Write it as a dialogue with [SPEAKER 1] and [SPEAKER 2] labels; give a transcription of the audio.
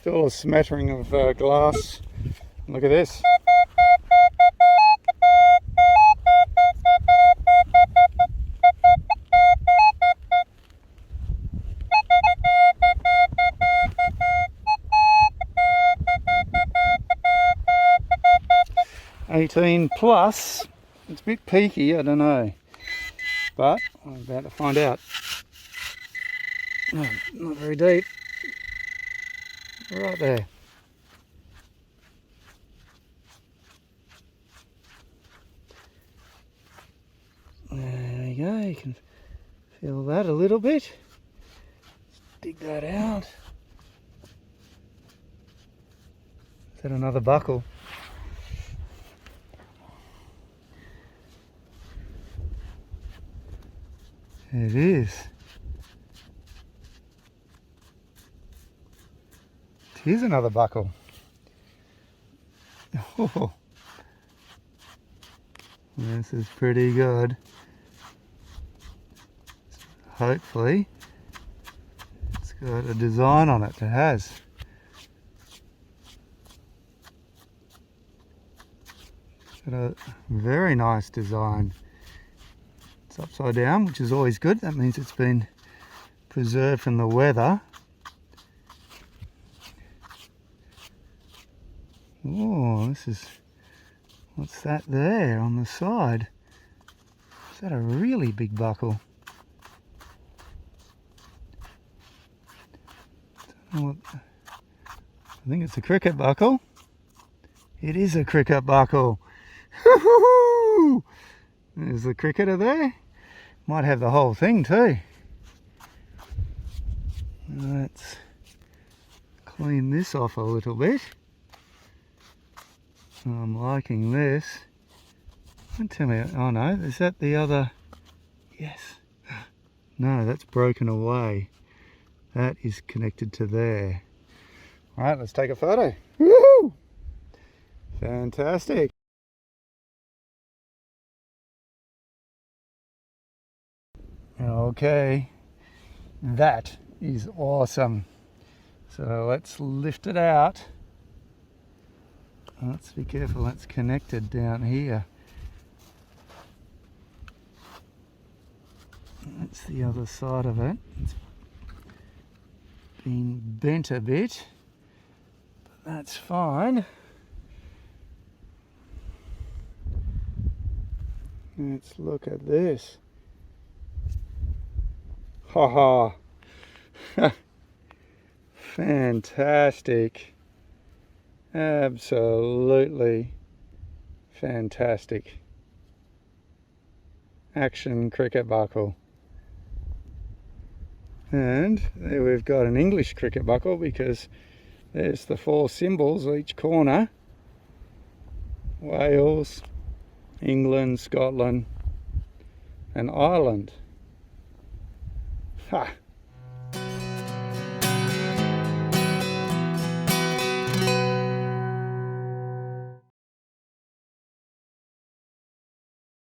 [SPEAKER 1] Still a smattering of glass. Look at this. $18 plus. It's a bit peaky, I don't know, but I'm about to find out. Oh, not very deep. Right there. There we go, you can feel that a little bit. Let's dig that out. Is that another buckle? It is. It is another buckle. Oh, this is pretty good. Hopefully it's got a design on it. It has. It's got a very nice design. It's upside down, which is always good. That means it's been preserved from the weather. Oh, this is, what's that there on the side? Is that a really big buckle? I think it's a cricket buckle. It is a cricket buckle. There's the cricketer there. Might have the whole thing too. Let's clean this off a little bit. I'm liking this. Don't tell me, oh no, is that the other? Yes. No, that's broken away. That is connected to there. All right, let's take a photo. Woohoo! Fantastic. Okay, that is awesome. So let's lift it out. Let's be careful, that's connected down here. That's the other side of it. It's been bent a bit, but that's fine. Let's look at this. Ha ha. Fantastic. Absolutely fantastic. Action cricket buckle. And there we've got an English cricket buckle because there's the 4 symbols each corner. Wales, England, Scotland and Ireland. Ha!